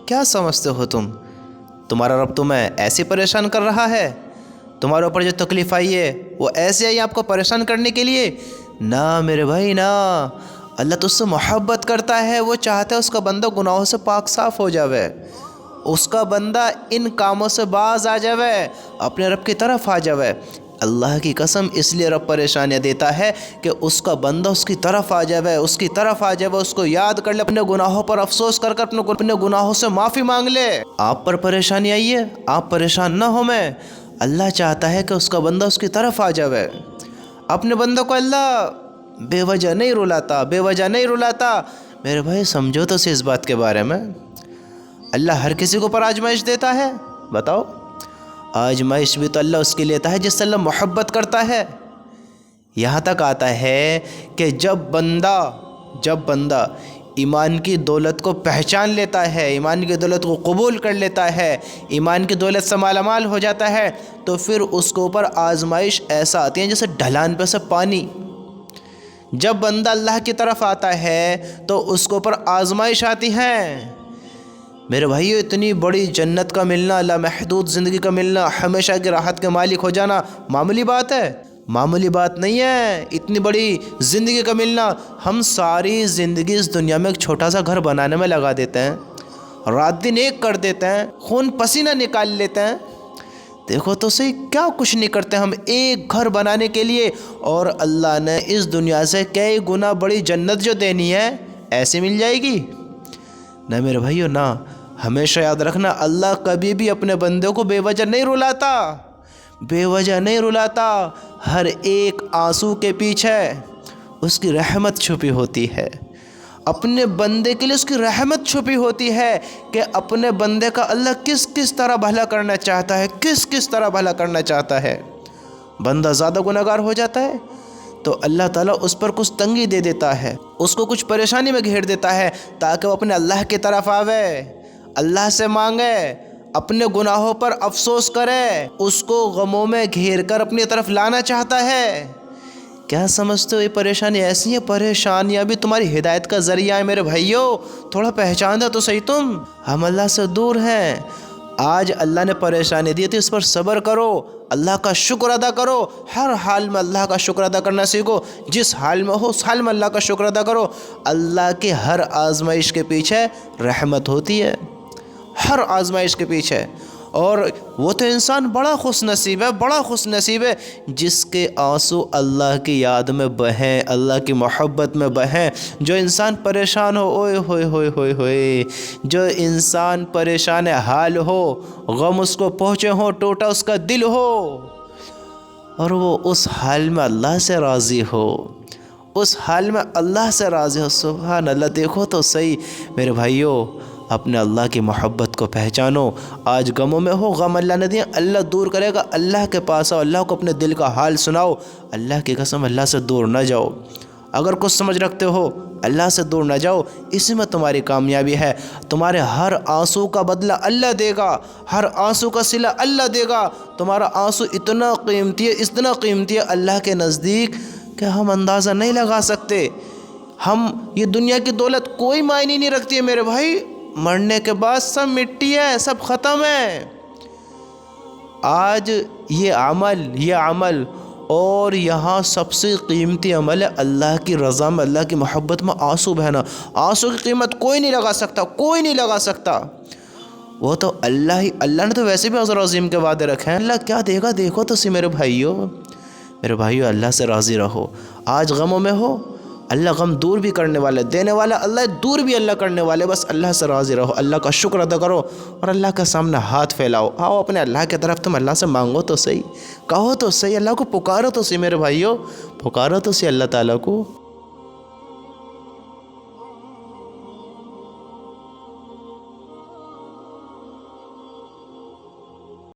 کیا سمجھتے ہو تمہارا رب تمہیں ایسے پریشان کر رہا ہے؟ تمہارے اوپر جو تکلیف آئی ہے وہ ایسے آئی آپ کو پریشان کرنے کے لیے؟ نہ میرے بھائی نہ، اللہ تو اس سے محبت کرتا ہے، وہ چاہتا ہے اس کا بندہ گناہوں سے پاک صاف ہو جاوے، اس کا بندہ ان کاموں سے باز آ جاوے، اپنے رب کی طرف آ جاوے۔ اللہ کی قسم اس لیے رب پریشانیاں دیتا ہے کہ اس کا بندہ اس کی طرف آ جاوے، اس کی طرف آ جاوے، اس کو یاد کر لے، اپنے گناہوں پر افسوس کر کر اپنے گناہوں سے معافی مانگ لے۔ آپ پر پریشانی آئی ہے، آپ پریشان نہ ہو، میں اللہ چاہتا ہے کہ اس کا بندہ اس کی طرف آ جاوے۔ اپنے بندوں کو اللہ بے وجہ نہیں رلاتا، بے وجہ نہیں رلاتا۔ میرے بھائی سمجھو تو اس بات کے بارے میں، اللہ ہر کسی کو پر آزمائش دیتا ہے؟ بتاؤ، آزمائش بھی تو اللہ اس کے لیتا ہے جس سے اللہ محبت کرتا ہے۔ یہاں تک آتا ہے کہ جب بندہ ایمان کی دولت کو پہچان لیتا ہے، ایمان کی دولت کو قبول کر لیتا ہے، ایمان کی دولت سے مالا مال ہو جاتا ہے، تو پھر اس کے اوپر آزمائش ایسا آتی ہے جیسے ڈھلان پہ سے پانی۔ جب بندہ اللہ کی طرف آتا ہے تو اس کے اوپر آزمائش آتی ہے۔ میرے بھائیو، اتنی بڑی جنت کا ملنا، لامحدود زندگی کا ملنا، ہمیشہ کی راحت کے مالک ہو جانا معمولی بات ہے؟ معمولی بات نہیں ہے۔ اتنی بڑی زندگی کا ملنا، ہم ساری زندگی اس دنیا میں ایک چھوٹا سا گھر بنانے میں لگا دیتے ہیں، رات دن ایک کر دیتے ہیں، خون پسینہ نکال لیتے ہیں، دیکھو تو صحیح کیا کچھ نہیں کرتے ہم ایک گھر بنانے کے لیے، اور اللہ نے اس دنیا سے کئی گنا بڑی جنت جو دینی ہے ایسے مل جائے گی؟ نہ میرے بھائیو نہ۔ ہمیشہ یاد رکھنا، اللہ کبھی بھی اپنے بندوں کو بے وجہ نہیں رلاتا، بے وجہ نہیں رلاتا۔ ہر ایک آنسو کے پیچھے اس کی رحمت چھپی ہوتی ہے، اپنے بندے کے لیے اس کی رحمت چھپی ہوتی ہے کہ اپنے بندے کا اللہ کس کس طرح بھلا کرنا چاہتا ہے، کس کس طرح بھلا کرنا چاہتا ہے۔ بندہ زیادہ گناہگار ہو جاتا ہے تو اللہ تعالیٰ اس پر کچھ تنگی دے دیتا ہے، اس کو کچھ پریشانی میں گھیر دیتا ہے تاکہ وہ اپنے اللہ کی طرف آوے، اللہ سے مانگے، اپنے گناہوں پر افسوس کرے، اس کو غموں میں گھیر کر اپنی طرف لانا چاہتا ہے۔ کیا سمجھتے ہو یہ پریشانی ایسی ہے؟ پریشانیاں بھی تمہاری ہدایت کا ذریعہ ہے میرے بھائیو، تھوڑا پہچان دو تو صحیح تم، ہم اللہ سے دور ہیں۔ آج اللہ نے پریشانی دی تھی، اس پر صبر کرو، اللہ کا شکر ادا کرو، ہر حال میں اللہ کا شکر ادا کرنا سیکھو، جس حال میں ہو اس حال میں اللہ کا شکر ادا کرو۔ اللہ کی ہر آزمائش کے پیچھے رحمت ہوتی ہے، ہر آزمائش کے پیچھے، اور وہ تو انسان بڑا خوش نصیب ہے، بڑا خوش نصیب ہے جس کے آنسو اللہ کی یاد میں بہیں، اللہ کی محبت میں بہیں۔ جو انسان پریشان ہو، اوئے ہوئے ہوئے ہوئے ہوئے، جو انسان پریشان حال ہو، غم اس کو پہنچے ہوں، ٹوٹا اس کا دل ہو، اور وہ اس حال میں اللہ سے راضی ہو، اس حال میں اللہ سے راضی ہو، سبحان اللہ۔ دیکھو تو صحیح میرے بھائیو، اپنے اللہ کی محبت کو پہچانو۔ آج غموں میں ہو، غم اللہ نے دیا، اللہ دور کرے گا، اللہ کے پاس آؤ، اللہ کو اپنے دل کا حال سناؤ، اللہ کی قسم اللہ سے دور نہ جاؤ۔ اگر کچھ سمجھ رکھتے ہو اللہ سے دور نہ جاؤ، اسی میں تمہاری کامیابی ہے۔ تمہارے ہر آنسو کا بدلہ اللہ دے گا، ہر آنسو کا صلہ اللہ دے گا۔ تمہارا آنسو اتنا قیمتی ہے، اتنا قیمتی ہے اللہ کے نزدیک کہ ہم اندازہ نہیں لگا سکتے۔ یہ دنیا کی دولت کوئی معنی نہیں رکھتی ہے میرے بھائی، مرنے کے بعد سب مٹی ہے، سب ختم ہے۔ آج یہ عمل اور یہاں سب سے قیمتی عمل ہے اللہ کی رضا میں، اللہ کی محبت میں آنسو بہنا۔ آنسو کی قیمت کوئی نہیں لگا سکتا، کوئی نہیں لگا سکتا، وہ تو اللہ نے تو ویسے بھی عذر عظیم کے وعدے رکھے ہیں۔ اللہ کیا دے گا دیکھو تو سی میرے بھائیو، اللہ سے راضی رہو۔ آج غموں میں ہو، اللہ غم دور بھی کرنے والے، دینے والا اللہ، دور بھی اللہ کرنے والے، بس اللہ سے راضی رہو، اللہ کا شکر ادا کرو، اور اللہ کے سامنے ہاتھ پھیلاؤ، آؤ اپنے اللہ کی طرف، تم اللہ سے مانگو تو صحیح، کہو تو صحیح، اللہ کو پکارو تو صحیح میرے بھائیو، پکارو تو صحیح اللہ تعالیٰ کو۔